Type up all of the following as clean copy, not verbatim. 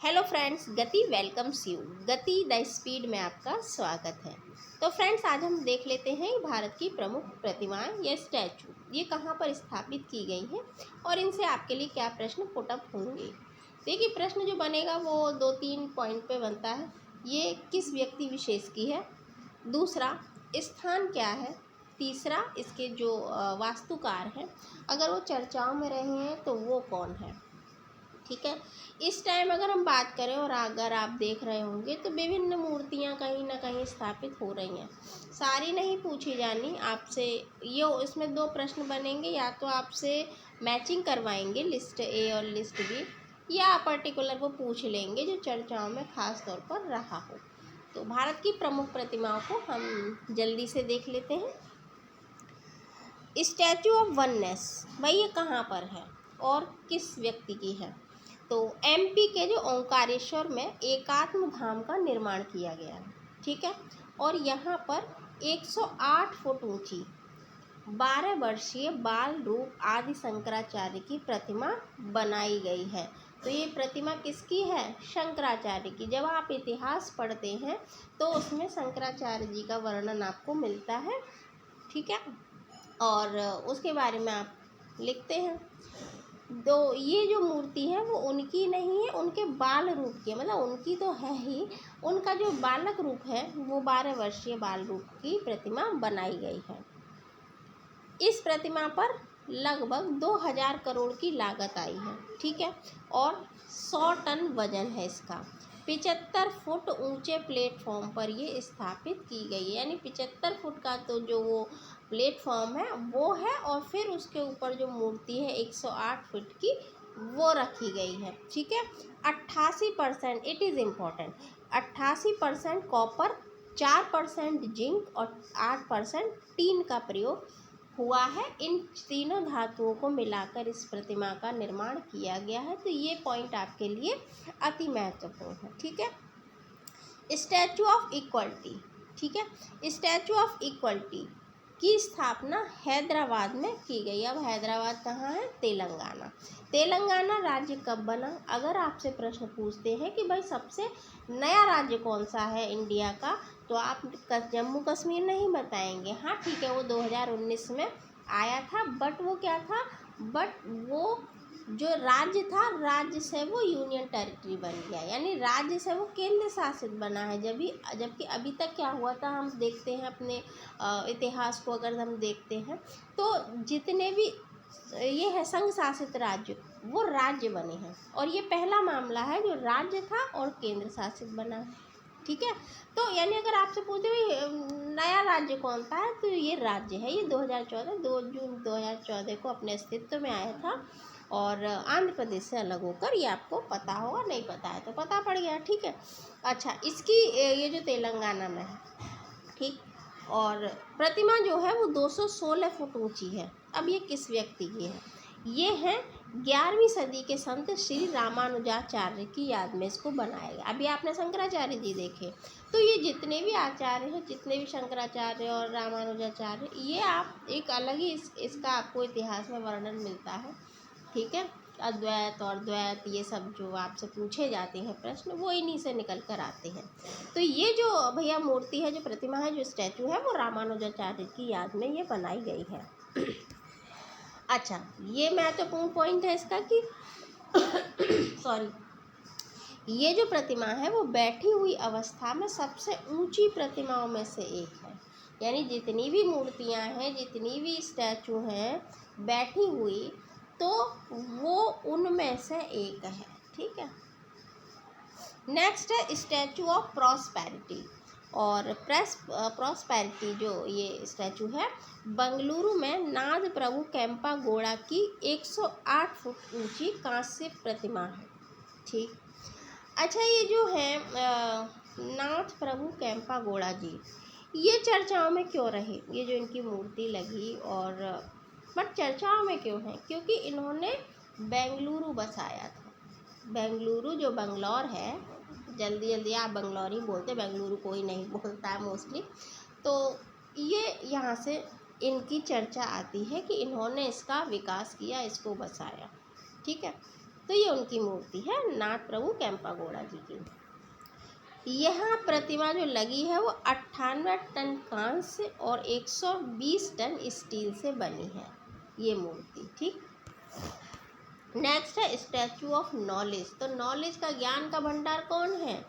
Hello friends, गति welcomes you. गति the speed में आपका स्वागत है। तो फ्रेंड्स, आज हम देख लेते हैं भारत की प्रमुख प्रतिमाएं या स्टैचू ये कहाँ पर स्थापित की गई हैं और इनसे आपके लिए क्या प्रश्न पुटअप होंगे। देखिए, प्रश्न जो बनेगा वो 2-3 पॉइंट पे बनता है। ये किस व्यक्ति विशेष की है, दूसरा स्थान क्या है, तीसरा इसके जो वास्तुकार हैं अगर वो चर्चाओं में रहे हैं तो वो कौन है। ठीक है, इस टाइम अगर हम बात करें और अगर आप देख रहे होंगे तो विभिन्न मूर्तियां कहीं ना कहीं स्थापित हो रही हैं। सारी नहीं पूछी जानी आपसे, ये इसमें 2 प्रश्न बनेंगे, या तो आपसे मैचिंग करवाएंगे लिस्ट ए और लिस्ट बी, या पर्टिकुलर वो पूछ लेंगे जो चर्चाओं में खास तौर पर रहा हो। तो भारत की प्रमुख प्रतिमाओं को हम जल्दी से देख लेते हैं। स्टैचू ऑफ वननेस, भाई ये कहाँ पर है और किस व्यक्ति की है। तो एमपी के जो ओंकारेश्वर में एकात्म धाम का निर्माण किया गया है। ठीक है, और यहाँ पर 108 फुट ऊंची 12 वर्षीय बाल रूप आदि शंकराचार्य की प्रतिमा बनाई गई है। तो ये प्रतिमा किसकी है, शंकराचार्य की। जब आप इतिहास पढ़ते हैं तो उसमें शंकराचार्य जी का वर्णन आपको मिलता है। ठीक है, और उसके बारे में आप लिखते हैं। तो ये जो मूर्ति है वो उनकी नहीं है, उनके बाल रूप की है, मतलब उनकी तो है ही, उनका जो बालक रूप है वो 12 वर्षीय बाल रूप की प्रतिमा बनाई गई है। इस प्रतिमा पर लगभग 2000 करोड़ की लागत आई है। ठीक है, और 100 टन वजन है इसका। 75 फुट ऊंचे प्लेटफॉर्म पर ये स्थापित की गई है, यानी 75 फुट का तो जो वो प्लेटफॉर्म है वो है, और फिर उसके ऊपर जो मूर्ति है 108 फुट की वो रखी गई है। ठीक है, 88%, it is important, 88% copper, 4% zinc और 8% टीन का प्रयोग हुआ है। इन तीनों धातुओं को मिलाकर इस प्रतिमा का निर्माण किया गया है। तो ये पॉइंट आपके लिए अति महत्वपूर्ण है। ठीक है, स्टैचू ऑफ इक्वलिटी। ठीक है, स्टैचू ऑफ इक्वलिटी की स्थापना हैदराबाद में की गई। अब हैदराबाद कहाँ है, तेलंगाना। तेलंगाना राज्य कब बना, अगर आपसे प्रश्न पूछते हैं कि भाई सबसे नया राज्य कौन सा है इंडिया का, तो आप जम्मू कश्मीर नहीं बताएंगे। हाँ ठीक है, वो 2019 में आया था, बट वो क्या था, बट वो जो राज्य था, राज्य से वो यूनियन टेरिटरी बन गया, यानी राज्य से वो केंद्र शासित बना है। जबकि अभी तक क्या हुआ था, हम देखते हैं अपने इतिहास को अगर हम देखते हैं तो जितने भी ये है संघ शासित राज्य वो राज्य बने हैं, और ये पहला मामला है जो राज्य था और केंद्र शासित बना है। ठीक है, तो यानी अगर आपसे पूछे नया राज्य कौन सा है, तो ये राज्य है। ये 2014 2 जून 2014 को अपने अस्तित्व में आया था, और आंध्र प्रदेश से अलग होकर, ये आपको पता होगा, नहीं पता है तो पता पड़ गया। ठीक है, अच्छा, इसकी ये जो तेलंगाना में है, ठीक, और प्रतिमा जो है वो 216 फुट ऊंची है। अब ये किस व्यक्ति की है, ये है 11वीं सदी के संत श्री रामानुजाचार्य की याद में इसको बनाया गया। अभी आपने शंकराचार्य जी देखे, तो ये जितने भी आचार्य हैं, जितने भी शंकराचार्य और रामानुजाचार्य, ये आप एक अलग ही इसका आपको इतिहास में वर्णन मिलता है। ठीक है, अद्वैत और द्वैत ये सब जो आपसे पूछे जाते हैं प्रश्न, वो इन्हीं से निकल कर आते हैं। तो ये जो भैया मूर्ति है, जो प्रतिमा है, जो स्टैचू है, वो रामानुजाचार्य की याद में ये बनाई गई है। अच्छा, ये महत्वपूर्ण पॉइंट है इसका कि सॉरी, ये जो प्रतिमा है वो बैठी हुई अवस्था में सबसे ऊंची प्रतिमाओं में से एक है। यानी जितनी भी मूर्तियां हैं, जितनी भी स्टैचू हैं बैठी हुई, तो वो उनमें से एक है। ठीक है, नेक्स्ट है स्टैचू ऑफ प्रॉस्पेरिटी। और प्रॉस्पेरिटी जो ये स्टैचू है, बंगलुरु में नाद प्रभु केम्पा गौड़ा की 108 फुट ऊंची कांस्य प्रतिमा है। ठीक, अच्छा, ये जो है नाथ प्रभु केम्पा गौड़ा जी, ये चर्चाओं में क्यों रहे, ये जो इनकी मूर्ति लगी, और बट चर्चाओं में क्यों है, क्योंकि इन्होंने बेंगलुरु बसाया था। बेंगलुरु जो बंगलौर है, जल्दी जल्दी आप बंगलौर ही बोलते, बेंगलुरु कोई नहीं बोलता है मोस्टली, तो ये यहाँ से इनकी चर्चा आती है कि इन्होंने इसका विकास किया, इसको बसाया। ठीक है, तो ये उनकी मूर्ति है नाथ प्रभु केम्पेगौड़ा जी की। यह प्रतिमा जो लगी है वो 98 टन कांस्य और 120 टन स्टील से बनी है ये मूर्ति। ठीक, नेक्स्ट है स्टैचू ऑफ नॉलेज। तो नॉलेज का, ज्ञान का भंडार कौन है?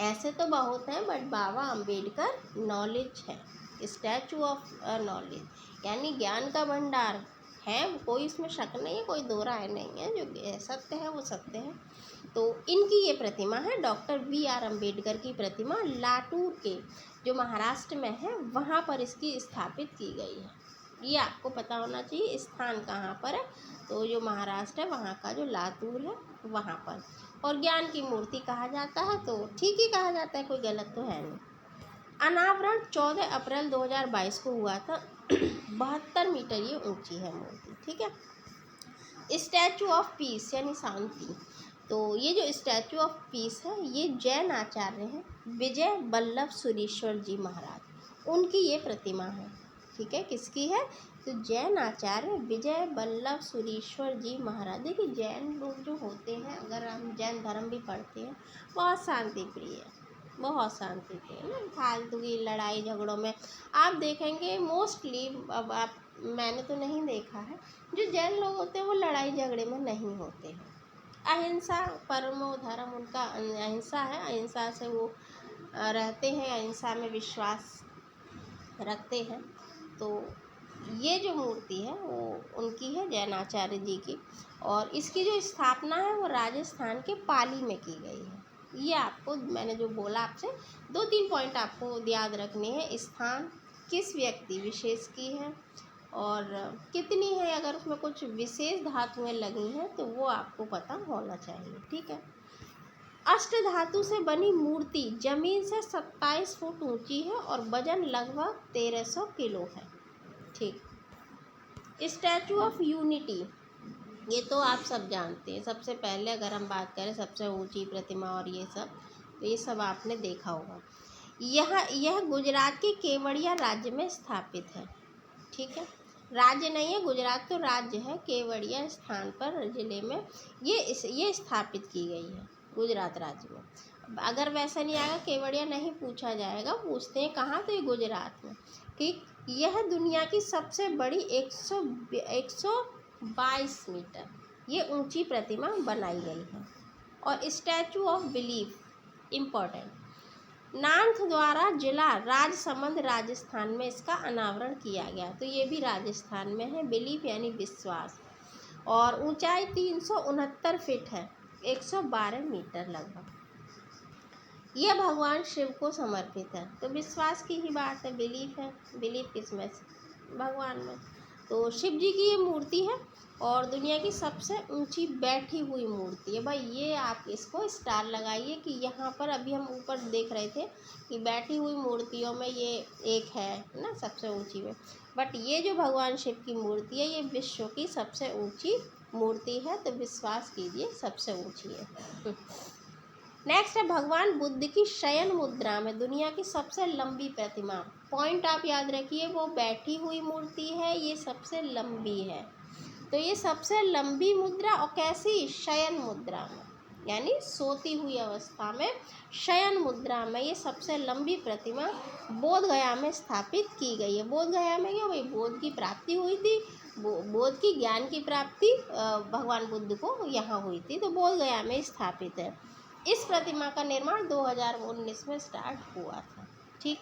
ऐसे तो बहुत हैं बट बाबा अम्बेडकर नॉलेज है, स्टैचू ऑफ नॉलेज यानी ज्ञान का भंडार है, कोई इसमें शक नहीं है, कोई दो राय नहीं है, जो सत्य है वो सत्य है। तो इनकी ये प्रतिमा है डॉक्टर वी.आर. अम्बेडकर की प्रतिमा, लातूर के जो महाराष्ट्र में है वहाँ पर इसकी स्थापित की गई है। ये आपको पता होना चाहिए स्थान कहाँ पर है, तो जो महाराष्ट्र है वहाँ का जो लातूर है वहाँ पर। और ज्ञान की मूर्ति कहा जाता है तो ठीक ही कहा जाता है, कोई गलत तो है नहीं। अनावरण 14 अप्रैल 2022 को हुआ था। 72 मीटर ये ऊंची है मूर्ति। ठीक है, स्टैचू ऑफ पीस यानी शांति। तो ये जो स्टैचू ऑफ पीस है ये जैन आचार्य हैं विजय वल्लभ सुरीश्वर जी महाराज, उनकी ये प्रतिमा है। ठीक है, किसकी है? तो जैन आचार्य विजय वल्लभ सुरीश्वर जी महाराज। देखिए जैन लोग जो होते हैं, अगर हम जैन धर्म भी पढ़ते हैं, बहुत शांति प्रिय है, बहुत शांति प्रिय ना, फालतू की लड़ाई झगड़ों में आप देखेंगे मोस्टली, अब आप, मैंने तो नहीं देखा है, जो जैन लोग होते हैं वो लड़ाई झगड़े में नहीं होते हैं। अहिंसा परमो धर्म उनका अहिंसा है, अहिंसा से वो रहते हैं, अहिंसा में विश्वास रखते हैं। तो ये जो मूर्ति है वो उनकी है, जैनाचार्य जी की, और इसकी जो स्थापना है वो राजस्थान के पाली में की गई है। ये आपको मैंने जो बोला आपसे 2-3 पॉइंट आपको याद रखने हैं। स्थान किस व्यक्ति विशेष की है और कितनी है, अगर उसमें कुछ विशेष धातुएं लगी हैं तो वो आपको पता होना चाहिए। ठीक है, अष्ट धातु से बनी मूर्ति जमीन से 27 फुट ऊंची है और वजन लगभग 1300 किलो है। ठीक, स्टैचू ऑफ यूनिटी, ये तो आप सब जानते हैं। सबसे पहले अगर हम बात करें सबसे ऊंची प्रतिमा और ये सब, तो ये सब आपने देखा होगा। यह गुजरात के केवड़िया राज्य में स्थापित है। ठीक है, राज्य नहीं है, गुजरात तो राज्य है, केवड़िया स्थान पर ज़िले में ये स्थापित की गई है गुजरात राज्य में। अगर वैसा नहीं आएगा, केवड़िया नहीं पूछा जाएगा, पूछते हैं कहाँ, तो ये गुजरात में। ठीक, यह दुनिया की सबसे बड़ी 122 मीटर ये ऊंची प्रतिमा बनाई गई है। और statue of belief important, Nathdwara जिला राजसमंद राजस्थान में इसका अनावरण किया गया। तो ये भी राजस्थान में है। बिलीफ यानी विश्वास, और ऊंचाई 369 फीट है, 112 मीटर लगभग। यह भगवान शिव को समर्पित है। तो विश्वास की ही बात है, बिलीफ है, बिलीफ किसमें? भगवान में। तो शिव जी की ये मूर्ति है और दुनिया की सबसे ऊंची बैठी हुई मूर्ति है। भाई ये आप इसको स्टार लगाइए कि यहाँ पर अभी हम ऊपर देख रहे थे कि बैठी हुई मूर्तियों में ये एक है ना सबसे ऊंची में, बट ये जो भगवान शिव की मूर्ति है ये विश्व की सबसे ऊंची मूर्ति है। तो विश्वास कीजिए सबसे ऊंची है। नेक्स्ट है भगवान बुद्ध की शयन मुद्रा में दुनिया की सबसे लंबी प्रतिमा। पॉइंट आप याद रखिए, वो बैठी हुई मूर्ति है, ये सबसे लंबी है। तो ये सबसे लंबी मुद्रा, और कैसी? शयन मुद्रा में, यानी सोती हुई अवस्था में शयन मुद्रा में ये सबसे लंबी प्रतिमा बोध गया में स्थापित की गई है। बोध गया में क्या भाई, बोध की प्राप्ति हुई थी, बोध की ज्ञान की प्राप्ति भगवान बुद्ध को यहाँ हुई थी, तो बोध गया में स्थापित है। इस प्रतिमा का निर्माण 2019 में स्टार्ट हुआ था। ठीक,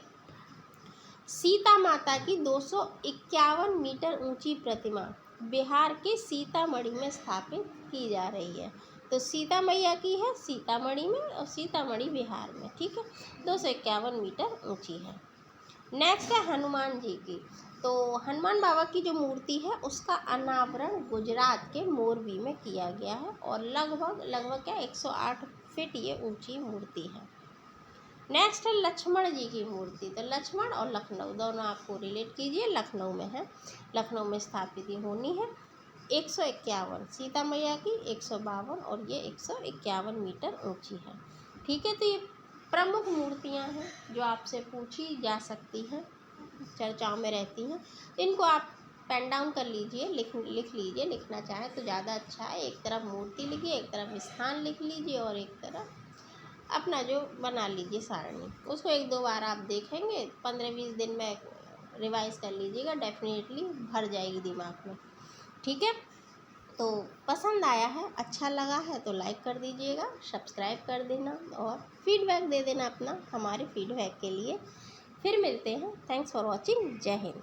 सीता माता की 251 मीटर ऊंची प्रतिमा बिहार के सीतामढ़ी में स्थापित की जा रही है। तो सीता मैया की है सीतामढ़ी में और सीतामढ़ी बिहार में। ठीक है, 251 मीटर ऊंची है। नेक्स्ट है हनुमान जी की। तो हनुमान बाबा की जो मूर्ति है उसका अनावरण गुजरात के मोरबी में किया गया है और लगभग क्या 108 फीट ये ऊंची मूर्ति है। नेक्स्ट है लक्ष्मण जी की मूर्ति। तो लक्ष्मण और लखनऊ दोनों आपको रिलेट कीजिए, लखनऊ में है, लखनऊ में स्थापित होनी है। 151 सीता मैया की, 152 और ये 151 मीटर ऊंची है। ठीक है, तो ये प्रमुख मूर्तियां हैं जो आपसे पूछी जा सकती हैं, चर्चाओं में रहती हैं। इनको आप पेन डाउन कर लीजिए, लिख लीजिए, लिखना चाहे तो ज़्यादा अच्छा है। एक तरफ मूर्ति लिखिए, एक तरफ स्थान लिख लीजिए और एक तरफ अपना जो बना लीजिए सारणी। उसको 1-2 बार आप देखेंगे, 15-20 दिन में रिवाइज कर लीजिएगा, डेफिनेटली भर जाएगी दिमाग में। ठीक है, तो पसंद आया है, अच्छा लगा है तो लाइक कर दीजिएगा, सब्सक्राइब कर देना और फीडबैक दे देना अपना हमारे फीडबैक के लिए। फिर मिलते हैं। Thanks for watching. जय हिंद।